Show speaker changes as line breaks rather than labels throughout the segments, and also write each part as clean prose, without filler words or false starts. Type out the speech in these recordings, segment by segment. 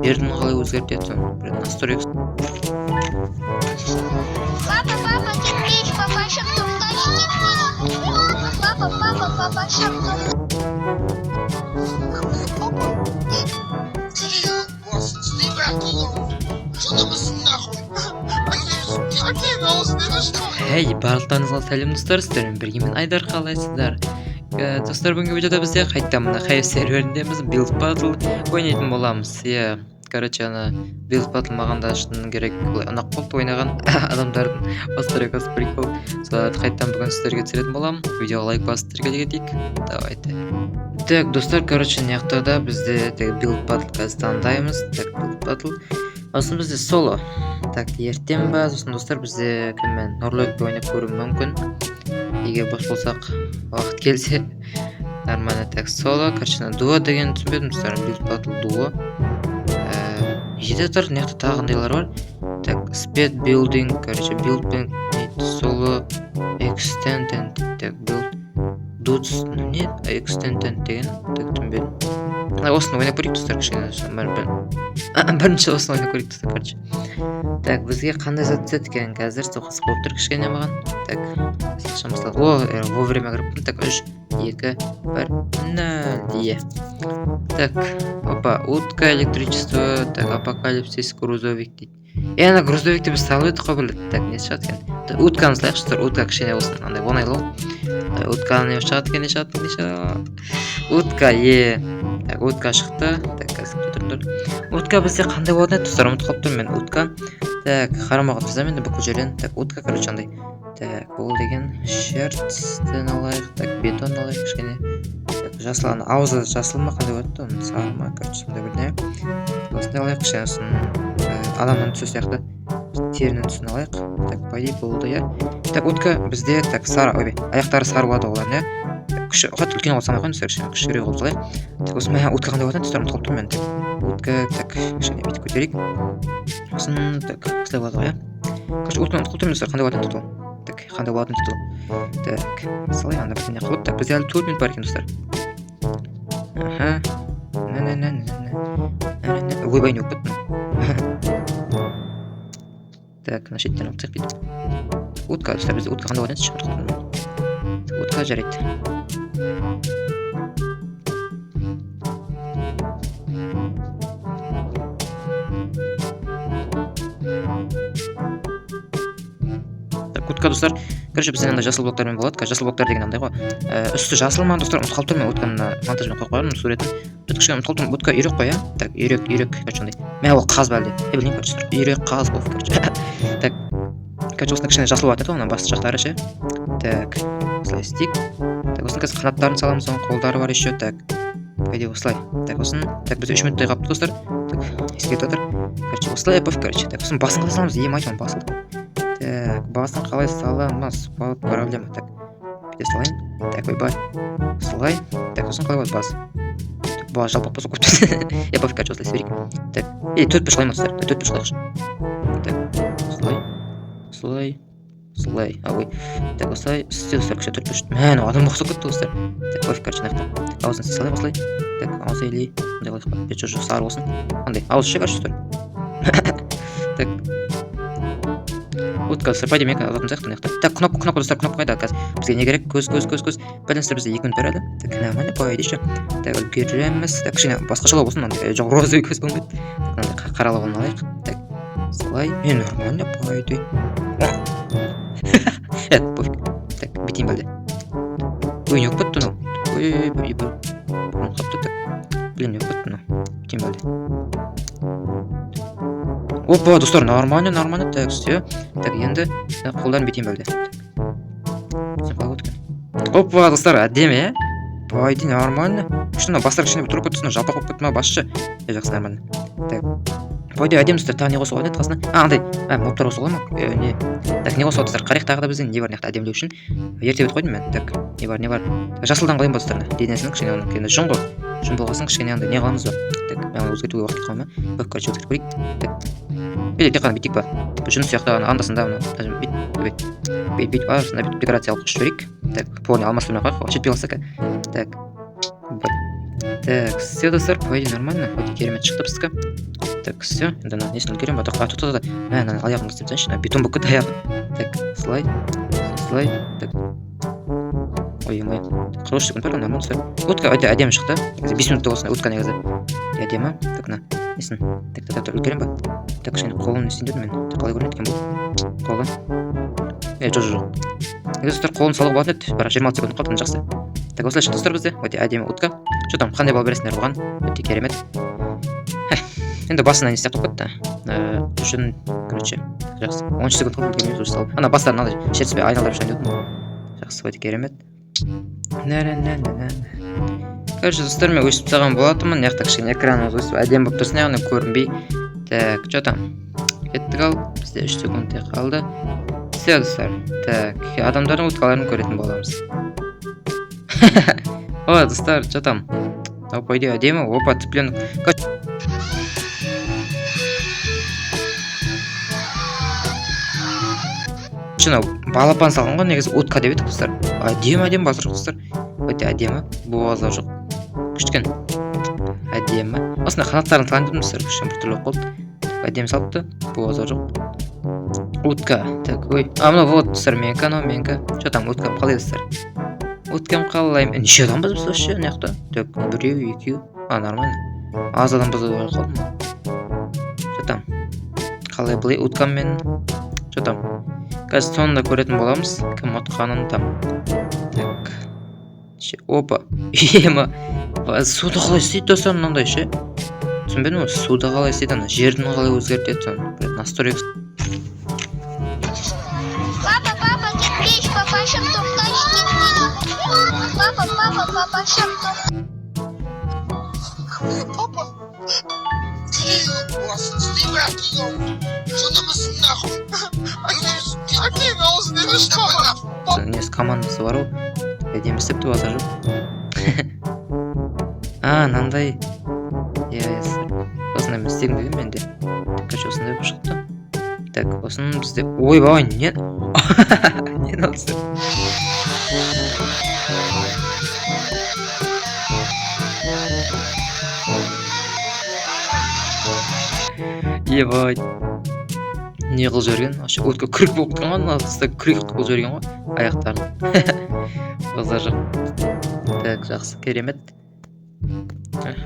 жердің қалай өзгертеді соны бір настройка.
Папа, кирпич, папаша, тащи кирпич. Папаша,
Hey, барлықтарыңызға сәлем достар, сіздермен бірге мен Айдар, қалайсыздар? Достар, бүгінгі видеода бізде қайтадан мына хайп серверіндеміз, Build Battle ойнайтын боламыз. Короче, ана Build Battle маған да шын керек ұнап қалды ойнаған адамдардың бастрекасы прикол. Солай қайтадан бүгін сіздерге түсіретін боламын. Видеоға лайк басып кетейік. Давайте. Так, достар, короче, мына бізде Build Battle қазір таңдаймыз. Так, Build Battle. Сосын бізде соло. Так, ертең ба, сосын достар бізде кіммен Норлойкпен ойнап көруім мүмкін. Егер бос болсақ, уақыт келсе. Нормально. Так, соло, короче, дуо деген түсінбедім достар, Build Battle дуо. Жеде тұр, неқті тағындайлар бар. Так, Speed Building, короче, Building, соло, Extended, так, Build, Dudes, не, Extended деген, так, түсінбедім. Осыны ойнап көрейік достар, бірінші осыны ойнап көрейік достар, короче. Так, бізге қандай зат түседі екен қазір, соқасы болып тұр кішкене маған. Так, сақшам басталды. Вовремя кіріппін. Так, 3, 2, 1, 0, Так, опа, утка, электричество, так, апокалипсис, грузовик дейді. Ана грузовикті біз салып едік қой білді. Так, не шығады екен? Утканы салайықшы достар, утка кішкене болсын, андай оңайлы. Утканы не шығады екен, не шығады? Утка, Так, утка шықты. Так, қазір тұрыңдар. Утка бізде қандай болатын еді достар, ұмытып қалып тұрмын мен утка. Так, қарамаға түсізем енді бүкіл жерден. Так, утка, короче, андай. Так, ол деген шерттен алайық. Так, бетон алайық кішкене. Так, жасыл, ана аузы жасыл ма, қандай болады оны сары ма, короче, сондай бірдеңе. Осындай алайық кішкене, сосын адамның түсі сияқты терінің түсін алайық. Так, по идее болды, иә. Так, утка бізде, так, сары, аяқтары сары болады олардың, иә. Күші, ұқат үлкен олсам айқын, күшірек олып салайық. Так, осы мә утка қандай болатын тұстарым тұлып тұрмын мен. Утка, так, кішкене бетіп көтерейік. Сосын, так, қыстай болады ғой, Короче, утканы тұлып тұрмын тұстар, қандай болатын тұтыл. Так, қандай болатын тұтыл. Так, салай, анда бірдеңе қылып. Так, бізде әлі 4 минут бар екен достар. Ойбай не болып кетті. Так, на шеттен алып дейді. Утка, достар, бізде утка қандай болатын тұтыл. Утка жарайды. Утка достар, короче, бізден андай жасыл блоктармен болады. Жасыл блоктар деген андай ғой. Үсті жасыл ма достар, ұмытып қалып тұрмын. Утканы монтажмен қойып қойғанмын суретін. Кішкене ұмытып қалып тұрмын. Утка үйрек қой, иә? Так, үйрек, короче, андай. Мә ол қаз бәлде. Білмеймін, короче, үйрек қаз болып, короче. Так, короче, осында кішкене жасыл болады, оның басты жақтары ше. Так, осылай істейік. Так, осының қазір қанаттарын саламыз, соның қолдары бар еще. Так, пойди осылай. Так, осын, так, біз 3 минуттай қалыпты достар. Так, ескертіп отыр. Короче, осылай yapып, короче. Так, осын басын қалай саламыз, айтуым басылды. Так, басын қалай саламыз, проблема. Так, бүйте салайын. Так, ойбай. Солай. Так, осын қалай болады бас. Бас жалпақ болса көптес. Yapып, короче, осылай сверейік. Так, 4 пеш қалаймын достар. 4 пеш қалайықшы. Так, солай, ой. Так, осылай, істе достар, күші 4 пеш. Мән, адам ұқсап кетті достар. Так, офиг, короче, нақта. Так, ауызын салайым осылай. Так, ауыз елей. Ондай қалайық па. Бет жошы сары болсын. Андай, ауыз ше, короче, достар. Так. Утка, сырпай демек, алатын сияқты нақта. Так, кнопка достар, кнопка қайда қазір. Бізге не керек? Көз. Бәліністер бізде 2 минут бар әлі. Так, нормально, по идее ше. Так, үлгереміз. Так, кішкене басқашалау болсын, андай, жоқ розовый көз болмайды. Так, андай, қаралауын алайық. Так, солай. Нормально, по идее. Пофиг. Так, бітейін бәлде. Ой, не өкпетті мынау. Ой, бұрын қапты. Так, блин, не өкпетті мынау. Бітейін бәлде. Опа, достар, нормально. Так, все. Так, енді қолдарын бітейін бәлде. Опа, достар, әдемі, по идее, нормально. Күшті, бастар кішкене тұрып кетті, жалпақ болып кетті ма, басшы. Жақсы, нормально. Так, по идее, әдемі достар, тағы не қосып қойды қасына. Андай, моптар қосып қой ма? Не. Так, не қосып достар, қарайық тағы да біздің не бар неқті әдемілеу үшін. Ерте бет қойдым мен. Так, не бар. Жасылдан қойым ба достарына. Денесінің кішкене оның кені жын ғой. Жын болғасын кішкене андай не қыламыз ба? Так, мен өзгертуге уақыт қойма. Өк, короче, өзгертіп көрейік. Так. Тек қана биттік па. Жүн сияқты андасында бит бар, сонда декорациялық күш жіберейік. Так, полный алмастырмай қойық, жетпей қалса ка. Так, все достар, по идее нормально, по идее керемет шықты біздікі. Так, все. Енді ана несін үлгеремін ба? Тоқта. Ана аяғымды істеп тастайыншы. Бетон болып кетті аяғым. Так, слайд. Так. Ой, хороший секунд бар, нормально все. Утка өте әдемі шықты. Негізі 5 минутта болсын утка негізі. Әдемі. Так, на. Несін? Так, үлгерем ба? Так, кішкене қолын несін дедім мен. Қалай көрінеді екен бұл? Қолын. Жоқ. Негізі достар қолын салуға болатын еді. Бірақ 26 секунд қалды, жақсы. Так, осылайша достар бізде өте әдемі утка. Что там, қандай балл бересіңдер бұған? Өте керемет. Енді басына не істеп кетті. Үшін, короче, жақсы. 13 секунд қалды, үлгермейміз уже салып. Ана бастарын алай, шертіспей айналдырып шығайын дедім. Жақсы, өте керемет. Короче, достар, мен өсіп тастаған болатынмын. Яқта кішкене экранымыз өсіп әдемі болып тұрсын, яғни көрінбей. Так, что там? Кеттік ал, бізде 3 секунд қалды. Все, достар. Так, адамдардың уткаларын көретін боламыз. О, достар, что там? По идее, әдемі, опа, цыпленок. Шынау, балапан салған ғой, негізі утка деп едік, достар. Әдемі басыр достар. Өте әдемі, буаза жоқ. Күшткен. Әдемі. Осында қанаттарын салған дедім, достар. Күштен бір түрлі қолды. Әдемі салыпты, буаза жоқ. Утка. Так, ой. Мына вот, достар, менікі. Что там, утка қалай, достар? Уткам қалайым. Неше адам біз вообще, неқта? Так, біреу, екеу. Нормально. Аз адам біз қалды ма? Что там? Қалай бұлай, уткам мен. Что там? Қазір соңында көретін боламыз. Кім ұтқанын там. Так. Опа. Ема. Суда қалай істейді достар мынандай ше? Түсінбедім ғой, суда қалай істейді, ана жердің қалай өзгертеді соны. Настройк.
Папа, кирпич, папаша в туфточке. Папа, папаша в туфточке.
Папа, ты вас что намысың нахуй? Әкең аузын емес папа.
Несі командасы бар ғой. Әдемі істепті базар жоқ. Нандай. Осындай мен істегім деген менде. Короче, осындай болып шықты. Так, осын бізде. Ой, бай, не? Не надо? Ебай. Не қыл жіберген? Өтке күрік болып тұрған ғой, мына күрек қыл жіберген ғой аяқтарын. Базар жоқ. Так, жақсы, керемет. Так,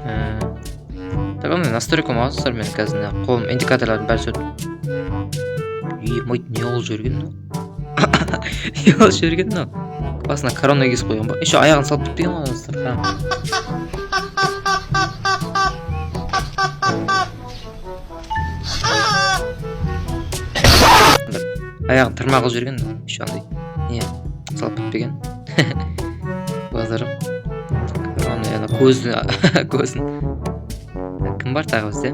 ондай настройка маған достар, мен қазір қолым индикаторлардың бәрі сөйтіп. Емай, не қыл жіберген? Не қыл жіберген? Басына корона кесіп қойған ба? Еще аяғын салып бітпеген ғой достар. Аяғын тырмақ қылып жіберген, еще андай. Не, салып бітпеген. Базар жоқ. Ана көзін. Кім бар тағы бізде?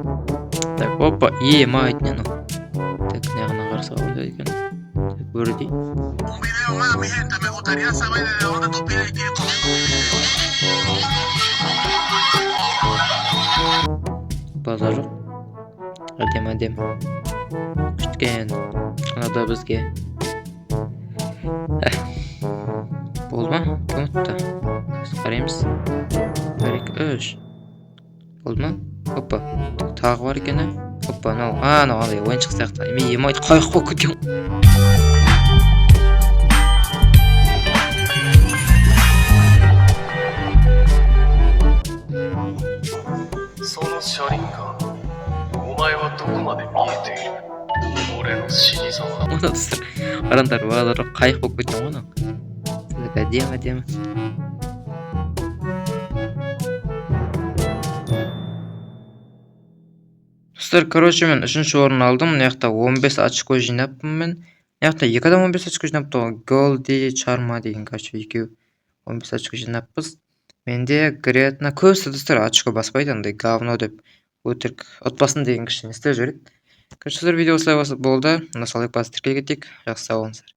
Так, опа, ема айтын ана. Так, неғына қарсы қалды екен. Так, өрдей. Базар жоқ. Әдем. Күшткен. Қанада бізге. Болды ма? Кім ұтты? Қараймыз. 1-2-3. Болды ма? Опа. Тағы бар екен. Опа, анау алай ойыншық сияқты. Емайды қайық болып кеткен. Қарандар базар қайық болып кеткен ғой. Әдемі. Достар, короче, мен 3-ші орын алдым. Мына 15 очко жинаппын мен. Мына 2 адам 15 очко жинапты. Голди, Чарма деген, короче, екеу 15 очко жинаппыз. Менде Гретна көбісі достар очко баспайды, андай говно деп өтірік отбасын деген кішкене істеп жібереді. Короче, сіздер видео осылай болды. Мысалы бас тіркелге кетейік. Жақсы сау болыңыздар.